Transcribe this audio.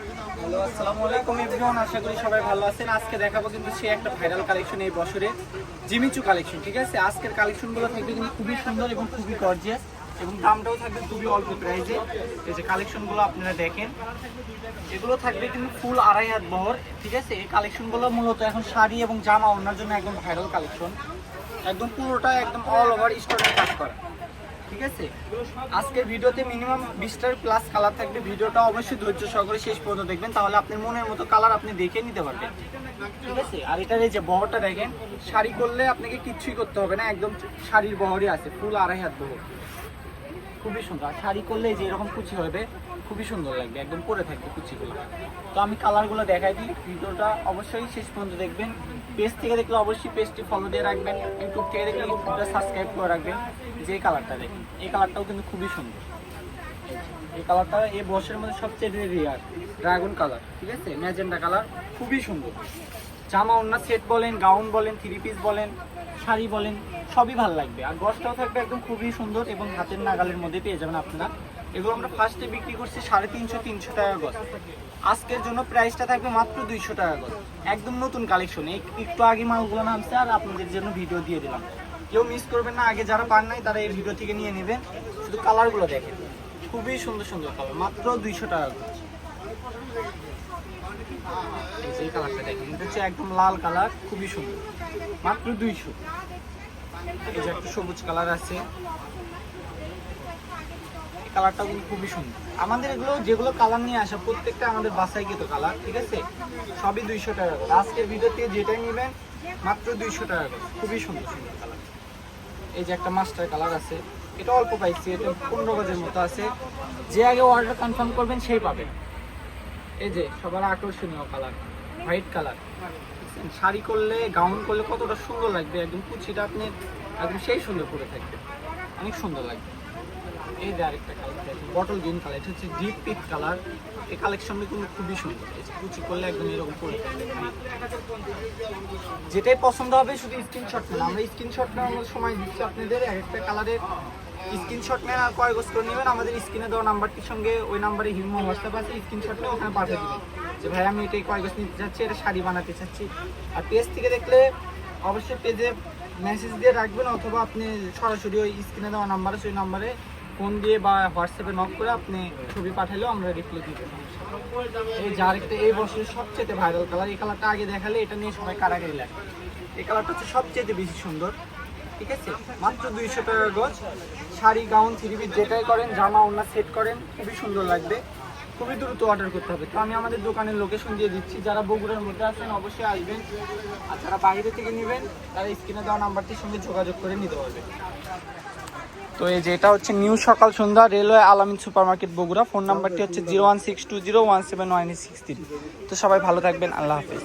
Hello, আসসালামু আলাইকুম everyone. আশা করি সবাই ভালো আছেন। আজকে দেখাবো কিন্তু সে একটা ভাইরাল কালেকশন এই বছরে, জিমিচু কালেকশন। ঠিক আছে, আজকের কালেকশনগুলো থাকবে কিন্তু খুবই সুন্দর এবং খুবই গর্জিয়াস, এবং দামটাও থাকবে খুবই অল্প প্রাইসে। এই যে কালেকশনগুলো আপনারা দেখেন, এগুলো থাকবে কিন্তু ফুল 2.5 হাত বহর। ঠিক আছে, এই কালেকশনগুলো মূলত এখন শাড়ি এবং জামা ওনার জন্য একদম ভাইরাল কালেকশন। একদম পুরোটা একদম অল ওভার স্টোনের কাজ করা। ঠিক আছে, আজকের ভিডিওতে মিনিমাম 20টার প্লাস কালার থাকবে। ভিডিওটা অবশ্যই ধৈর্য সহকারে শেষ পর্যন্ত দেখবেন, তাহলে আপনার মনের মতো কালার আপনি দেখে নিতে পারবেন। ঠিক আছে, আর এটার এই যে বহরটা দেখেন, শাড়ি করলে আপনাকে কিচ্ছুই করতে হবে না, একদম শাড়ির বহরই আছে, ফুল 2.5 হাত বহর। খুবই সুন্দর। আর শাড়ি করলে যে এরকম কুচি হবে, খুবই সুন্দর লাগবে, একদম পরে থাকবে কুচিগুলো। তো আমি কালারগুলো দেখাই দিই, ভিডিওটা অবশ্যই শেষ পর্যন্ত দেখবেন। পেজ থেকে দেখলে অবশ্যই পেজটি ফলো দিয়ে রাখবেন, ইউটিউব থেকে দেখলে ইউটিউবটা সাবস্ক্রাইব করে রাখবেন। যে কালারটা দেখেন, এই কালারটাও কিন্তু খুবই সুন্দর। এই কালারটা এই বর্ষের মধ্যে সবচেয়ে রেয়ার, ড্রাগন কালার। ঠিক আছে, ম্যাজেন্ডা কালার, খুবই সুন্দর। জামা ওড়না সেট বলেন, গাউন বলেন, 3 পিস বলেন, শাড়ি বলেন, সবই ভালো লাগবে। আর গছটাও থাকবে একদম খুবই সুন্দর এবং হাতের নাগালের মধ্যে পেয়ে যাবেন আপনারা। এগুলো আমরা ফার্স্টে বিক্রি করছি 350 টাকা গজ। আজকের জন্য প্রাইসটা থাকবে মাত্র 200 টাকা গজ। একদম নতুন কালেকশন, একটু আগে মালগুলো নামছে আর আপনাদের জন্য ভিডিও দিয়ে দিলাম। কেউ মিস করবেন না, আগে যারা পান নাই তারা এই ভিডিও থেকে নিয়ে নেবেন। শুধু কালারগুলো দেখেন, খুবই সুন্দর সুন্দর কালার, মাত্র 200 টাকা গজ। এই কালারটা দেখেন, এটা হচ্ছে একদম লাল কালার, খুবই সুন্দর, মাত্র 200। এই যে একটা সবুজ কালার আছে, এই কালারটাও কিন্তু খুবই সুন্দর। আমাদের এগুলো যেগুলো কালার নিয়ে আসা প্রত্যেকটা আমাদের বাসায় কিন্তু কালার। ঠিক আছে, সবই 200 টাকা করে। আজকের ভিডিওতে যেটাই নেবেন মাত্র 200 টাকা করে, খুবই সুন্দর সুন্দর কালার। এই যে একটা মাস্টার কালার আছে, এটা অল্প পাইছি, এটা 15 গজের মতো আছে। যে আগে অর্ডার কনফার্ম করবেন সেই পাবেন। এই যে সবার আকর্ষণীয় কালার, হোয়াইট কালার। শাড়ি করলে, গাউন করলে কতটা সুন্দর লাগবে, একদম কুচিটা আপনি একদম সেই সুন্দর করে থাকবে, অনেক সুন্দর লাগবে। এই যে আরেকটা কালার দেখেন, বটল গ্রিন কালার, এটা হচ্ছে ডিপ পিঙ্ক কালার। এই কালেকশনটা কিন্তু খুবই সুন্দর, এই যে কুচি করলে একদম এরকম করে থাকবে। যেটাই পছন্দ হবে শুধু স্ক্রিনশট নেন, আমরা স্ক্রিনশট নেওয়ার সময় দিচ্ছি আপনাদের। একটা কালারের স্ক্রিনশট নেন আর কয় গজ করে নেবেন, আমাদের স্ক্রিনে দেওয়া নাম্বারটির সঙ্গে ওই নাম্বারে হিউম্যান হোয়াটসঅ্যাপ আছে, স্ক্রিনশট নিয়ে ওখানে পাঠিয়ে দিবেন যে ভাই আমি এটাই কয় গজ নিতে চাচ্ছি, এটা শাড়ি বানাতে চাচ্ছি। আর পেজ থেকে দেখলে অবশ্যই পেজে মেসেজ দিয়ে রাখবেন, অথবা আপনি সরাসরি ওই স্ক্রিনে দেওয়া নাম্বার আছে ওই নাম্বারে ফোন দিয়ে বা হোয়াটসঅ্যাপে নক করে আপনি ছবি পাঠালেও আমরা রিপ্লাই দিতে পারি। এই যে আরেকটা এই বছরের সবচেয়ে ভাইরাল কালার, এই কালারটা আগে দেখালে এটা নিয়ে সবাই কারাগারি লাগে। এই কালারটা হচ্ছে সবচেয়ে বেশি সুন্দর। ঠিক আছে, মাত্র 200 টাকা গজ। শাড়ি, গাউন, 3 পিস যেটাই করেন, জামা ওড়না সেট করেন, খুবই সুন্দর লাগবে। খুবই দ্রুত অর্ডার করতে হবে। তো আমি আমাদের দোকানের লোকেশন দিয়ে দিচ্ছি, যারা বগুড়ার মধ্যে আছেন অবশ্যই আসবেন, আর যারা বাইরে থেকে নেবেন তারা স্ক্রিনে দেওয়া নাম্বারটির সঙ্গে যোগাযোগ করে নিতে পারবে। তো এই যে এটা হচ্ছে নিউ সকাল সন্ধ্যা, রেলওয়ে আলামিন সুপার মার্কেট বগুড়া। ফোন নাম্বারটি হচ্ছে 01620179663। তো সবাই ভালো থাকবেন, আল্লাহ হাফেজ।